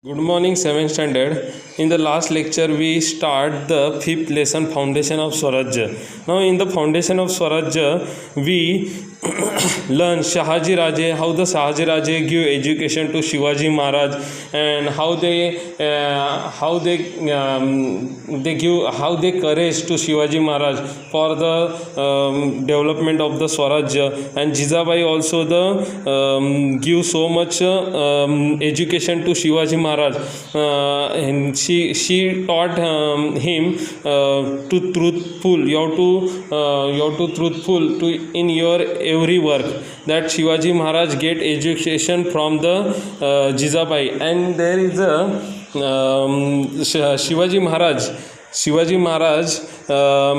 Good morning, 7th standard. In the last lecture, we start the fifth lesson, Foundation of Swarajya. Now, in the Foundation of Swarajya, we learn Shahaji Raje, how the Shahaji Raje give education to Shivaji Maharaj, and how they courage to Shivaji Maharaj for the development of the Swarajya, and Jizabai also give so much education to Shivaji Maharaj. And she taught him to truthful. You have to truthful to in your every work. That Shivaji Maharaj get education from the Jizabai, and there is a Shivaji Maharaj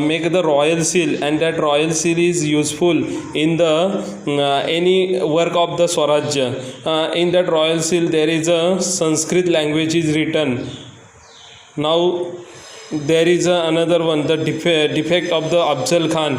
make the royal seal, and that royal seal is useful in the any work of the Swarajya. In that royal seal there is a Sanskrit language is written. Now there is another one, the defect of the Afzal Khan.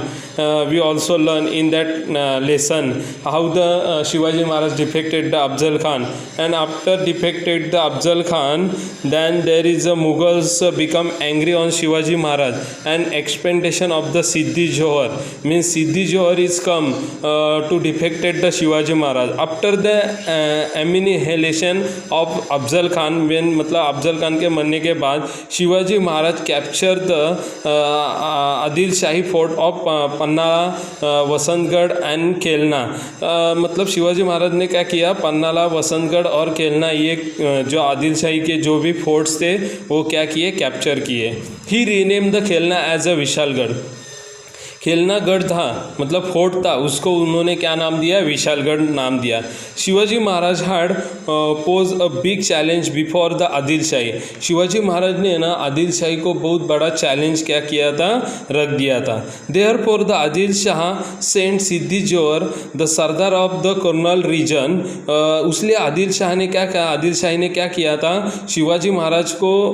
We also learn in that lesson how the Shivaji Maharaj defected the Afzal Khan, and after defected the Afzal Khan, then there is a Mughals become angry on Shivaji Maharaj, and expectation of the Siddhi Johar, means Siddhi Johar is come to defected the Shivaji Maharaj. After the annihilation of Afzal Khan, when मतलब अफजल खान के मरने के बाद Shivaji Maharaj capture the Adil Shahi fort of Panhala, Vasantgad and Kelna. मतलब शिवाजी महाराज ने क्या किया, पन्नाला, वसंतगढ़ और केलना, ये जो आदिल शाही के जो भी फोर्ट्स थे वो क्या किए, कैप्चर किए. He rename the Kelna as a Vishalgad. Khelna गढ़ था मतलब फोर्ट था, उसको उन्होंने क्या नाम दिया, विशालगढ़ नाम दिया. Shivaji Maharaj had pose a big challenge before the Adil Shahi. Shivaji Maharaj ने ना आदिल शाही को बहुत बड़ा चैलेंज क्या किया था, रख दिया था. Therefore the Adil Shah sent Siddhi Johar the sardar of the Kurnool region. उसलिए आदिल शाह ने क्या किया, आदिल शाही ने क्या किया था, शिवाजी महाराज को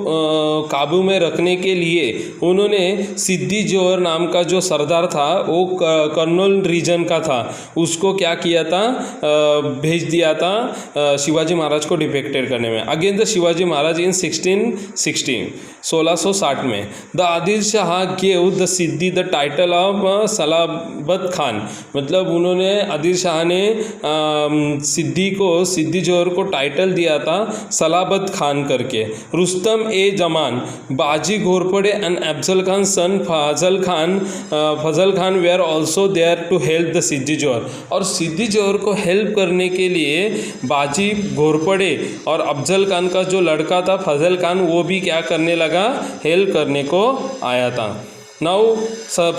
काबू में रखने के लिए उन्होंने सिद्धी जोहर नाम का जो सरदार था, वो कर्नल रीजन का था, उसको क्या किया था, भेज दिया था शिवाजी महाराज को डिफेक्टेड करने में against the Shivaji Maharaj in 1660 में. The Adil Shah gave the Siddhi the title of Salabat Khan. मतलब उन्होंने आदिल शाह ने सिद्धी जोहर को टाइटल दिया था सलाबत खान करके. Rustam e Zaman, Baji Ghorpade and Afzal Khan son Fazal Khan were also there to help the Siddhi Johar. और सिद्धी जोहर को हेल्प करने के लिए बाजी घोरपड़े और अफजल खान का जो लड़का था फजल खान, वो भी क्या करने लगा, हेल्प करने को आया था. Now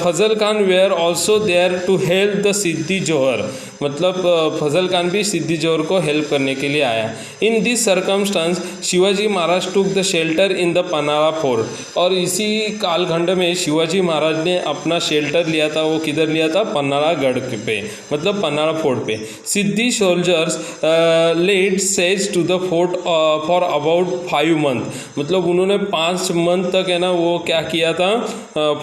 Fazal Khan were also there to help the Siddhi Johar. मतलब फजल खान भी सिद्धी जोहर को हेल्प करने के लिए आया. In this circumstance Shivaji Maharaj took the shelter in the Panhala fort. और इसी कालखंड में शिवाजी महाराज ने अपना शेल्टर लिया था. वो किधर लिया था, पन्नाला गढ़ पे, मतलब पन्नाला फोर्ट पे. Siddhi soldiers laid siege to the fort for about 5 month. मतलब उन्होंने 5 मंथ तक है ना वो क्या किया था,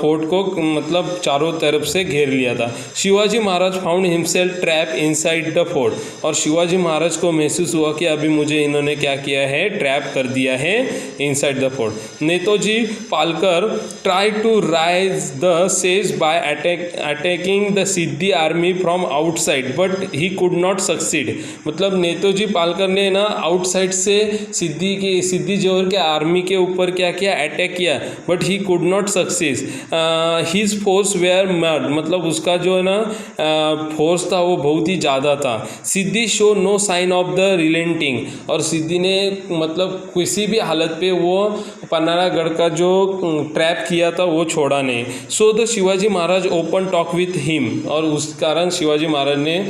फोर्ट को मतलब चारों तरफ से घेर लिया था. Shivaji Maharaj found himself trap inside the fort. और शिवाजी महाराज को महसूस हुआ कि अभी मुझे इन्होंने क्या किया है, ट्रैप कर दिया है inside the fort. Netaji Palkar try to raise the siege by attacking the Sidhi army from outside but he could not succeed. मतलब नेताजी पालकर ने ना आउटसाइड से सिद्धी जोहर के आर्मी के ऊपर क्या किया, अटैक किया, but he could not succeed. His force were marred. मतलब उसका जो है ना फोर्स था वो बहुत ही ज़्यादा था. Siddhi show no sign of the relenting. और सिद्धी ने मतलब किसी भी हालत पे वो पन्नालागढ़ का जो ट्रैप किया था वो छोड़ा नहीं. So the Shivaji Maharaj open talk with him. और उस कारण शिवाजी महाराज ने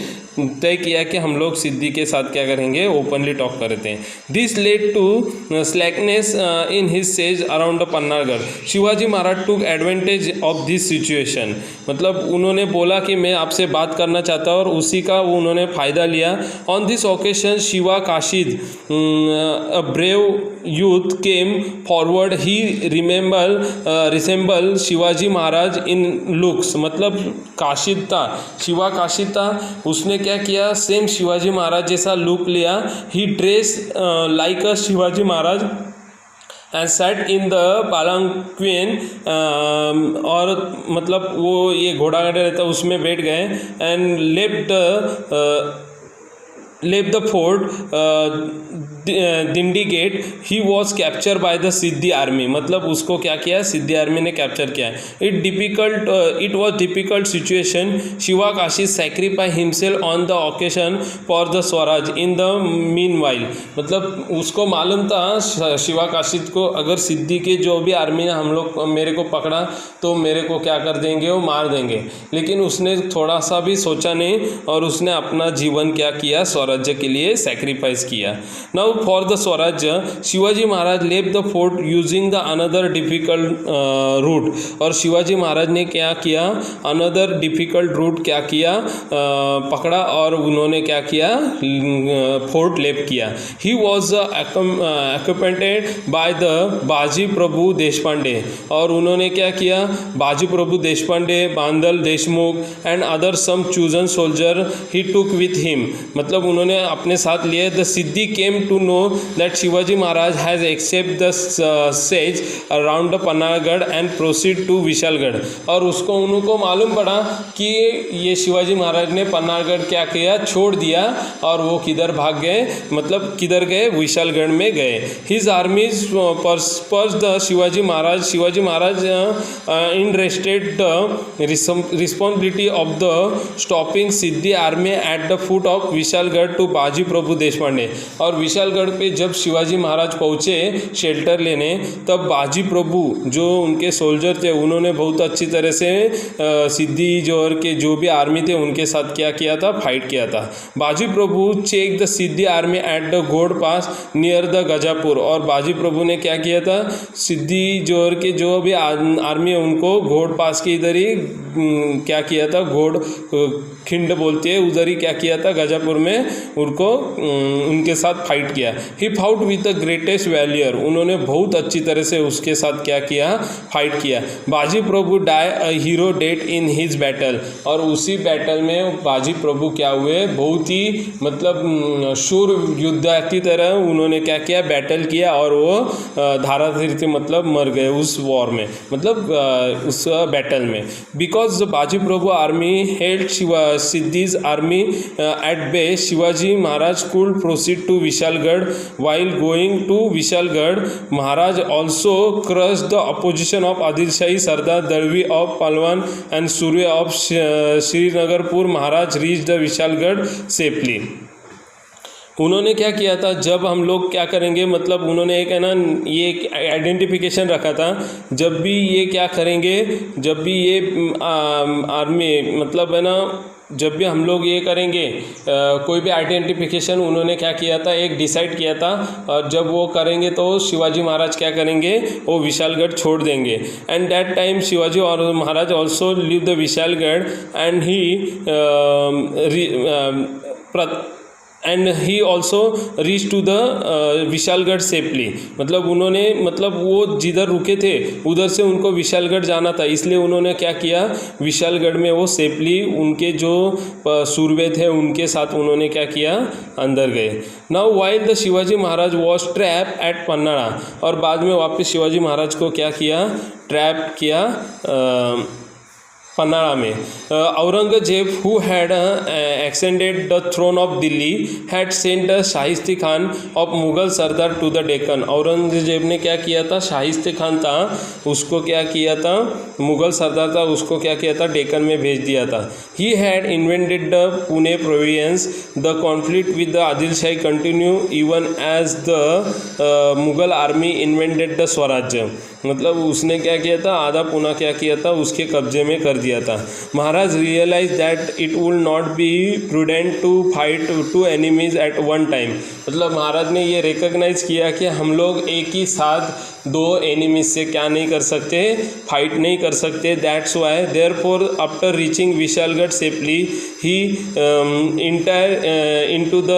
तय किया कि हम लोग सिद्धी के साथ क्या करेंगे, ओपनली टॉक करते हैं. This led to slackness in his siege around the Panhalagad. Shivaji Maharaj took advantage of this situation. मतलब उन्होंने बोला कि मैं आपसे बात करना चाहता हूँ, और उसी उसी का वो उन्होंने फ़ायदा लिया। On this occasion Shiva Kashid a brave youth came forward, he resemble Shivaji Maharaj in looks. मतलब काशिद था, शिवा काशिद था, उसने क्या किया, सेम शिवाजी महाराज जैसा लुक लिया। He dress like a Shivaji Maharaj and set in the palanquin, और मतलब वो ये घोड़ा गाड़ी रहता उसमें बैठ गए। And left the fort Dindi gate, he was capture by the Sidhi army. मतलब उसको क्या किया, सिद्धी आर्मी ने कैप्चर किया। It was difficult situation, Shiva Kashid sacrifice himself on the occasion for the Swaraj in the meanwhile. मतलब उसको मालूम था शिवा काशिद को, अगर सिद्धी के जो भी आर्मी ने हम लोग मेरे को पकड़ा तो मेरे को क्या कर देंगे, वो मार देंगे। लेकिन उसने थोड़ा सा भी सोचा नहीं और उसने अपना जीवन क्या किया, स्वराज्य के लिए सैक्रिफाइस किया। Now for the Swarajya Shivaji Maharaj left the fort using the another difficult route. और शिवाजी महाराज ने क्या किया, अनदर डिफिकल्ट रूट क्या किया, पकड़ा और उन्होंने क्या किया, फोर्ट लेफ्ट किया। He was accompanied by the Baji Prabhu Deshpande. और उन्होंने क्या किया, Baji Prabhu Deshpande, Bandal Deshmukh and other some chosen soldier he took with him. मतलब उन्होंने अपने साथ लिए। The Siddhi came to know that Shivaji Maharaj has except the siege around the Panhagad and proceed to Vishalgad. और उनको मालूम पड़ा कि ये शिवाजी महाराज ने पन्नागढ़ क्या किया, छोड़ दिया और वो किधर भाग गए, मतलब किधर गए, विशालगढ़ में गए। His armies pursue the Shivaji Maharaj entrusted the responsibility of the stopping Siddi army at the foot of Vishalgad to Baji Prabhu Deshpande. और विशालगढ़ पे जब शिवाजी महाराज पहुँचे शेल्टर लेने, तब बाजी प्रभु जो उनके सोल्जर थे उन्होंने बहुत अच्छी तरह से सिद्धी जोहर के जो भी आर्मी थे उनके साथ क्या किया था, फाइट किया था। Baji Prabhu check the Sidhi army at the Ghod pass near the गजापुर। और बाजी प्रभु ने क्या किया था, सिद्धी जोहर के जो भी आर्मी है उनको घोड़ पास के इधर ही क्या किया था, घोड़ खिंड बोलते हैं, उधर ही क्या किया था, गजापुर में उनको उनके साथ फाइट किया। ही फाउट विद द ग्रेटेस्ट वैलियर। उन्होंने बहुत अच्छी तरह से उसके साथ क्या किया, फाइट किया। Baji Prabhu die a hero death in his battle. और उसी बैटल में बाजी प्रभु क्या हुए, बहुत ही मतलब शूर योद्धा की तरह उन्होंने क्या किया, बैटल किया और वो धारातीर थे, मतलब मर गए उस वॉर में, मतलब उस बैटल में। Because Baji Prabhu army held Siddhi's army at bay, Shivaji Maharaj could proceed to Vishalgarh. While going to Vishalgarh, Maharaj also crushed the opposition of Adil Shahi, Sardar Dalvi of Palwan and Surya of Srinagarpur. Maharaj reached the Vishalgarh safely. उन्होंने क्या किया था, जब हम लोग क्या करेंगे, मतलब उन्होंने एक है ना, ये एक आइडेंटिफिकेशन रखा था, जब भी ये क्या करेंगे, जब भी ये आर्मी मतलब है ना, जब भी हम लोग ये करेंगे कोई भी आइडेंटिफिकेशन, उन्होंने क्या किया था, एक डिसाइड किया था। और जब वो करेंगे तो शिवाजी महाराज क्या करेंगे, वो विशालगढ़ छोड़ देंगे। एंड दैट टाइम शिवाजी और Maharaj also leave the Vishalgad and he also reach to the Vishalgad safely. मतलब उन्होंने, मतलब वो जिधर रुके थे उधर से उनको विशालगढ़ जाना था, इसलिए उन्होंने क्या किया, विशालगढ़ में वो सेफली उनके जो सूरवे थे उनके साथ उन्होंने क्या किया, अंदर गए। Now while the Shivaji Maharaj was trap at Panhala. और बाद में वापस शिवाजी महाराज को क्या किया, ट्रैप किया पन्नाड़ा में। Aurangzeb who had ascended the throne of Delhi had sent Shaista Khan of Mughal Sardar to the Deccan. Aurangzeb ने क्या किया था, शाहिस्ते खान था उसको क्या किया था, मुगल सरदार था उसको क्या किया था, डेक्कन में भेज दिया था। He had invaded the Pune province. The conflict with the Adil Shahi continue even as the Mughal army invaded the Swarajya. मतलब उसने क्या किया था, आधा पुणे क्या किया था, उसके कब्जे में कर दिया था. Maharaj realise that it would not be prudent to fight two enemies at one time. मतलब महाराज ने ये रिकग्नाइज किया कि हम लोग एक ही साथ दो एनिमीज से क्या नहीं कर सकते, फाइट नहीं कर सकते. That's why therefore after reaching Vishalgarh safely he inter into the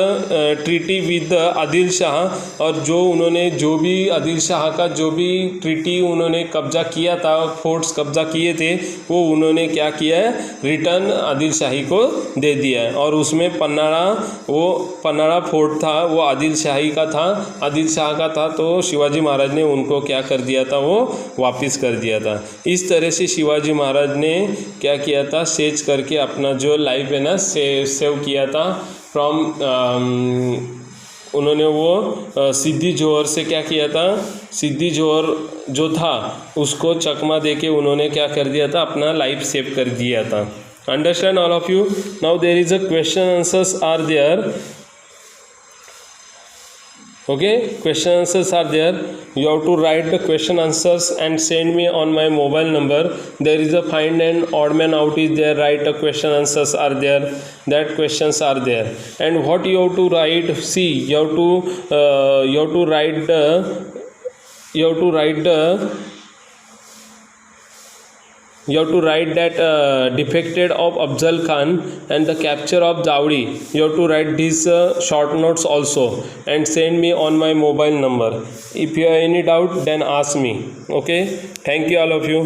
treaty with the Adil Shah. और जो भी आदिल शाह का जो भी ट्रीटी उन्होंने कब्जा किया था, फोर्ट्स कब्जा किए थे, वो उन्होंने क्या किया है, रिटर्न आदिल शाही को दे दिया है. और उसमें पन्नाड़ा फोर्ट था वो आदिल शाही का था, आदिल शाह का था. तो शिवाजी महाराज ने उनको क्या कर दिया था, वो वापस कर दिया था. इस तरह से शिवाजी महाराज ने क्या किया था, सेज करके अपना जो लाइफ है ना सेव किया था फ्रॉम उन्होंने वो सिद्दी जोहर से क्या किया था, सिद्दी जोहर जो था उसको चकमा देके उन्होंने क्या कर दिया था, अपना लाइफ सेव कर दिया था. Understand all of you. Now there is a question answers are there. Okay, question answers are there. You have to write the question answers and send me on my mobile number. There is a find and odd man out is there. Write the question answers are there. That questions are there. And what you have to write? See, you have to write that defected of Afzal Khan and the capture of Jawdi. You have to write these short notes also and send me on my mobile number. If you have any doubt, then ask me. Okay, thank you all of you.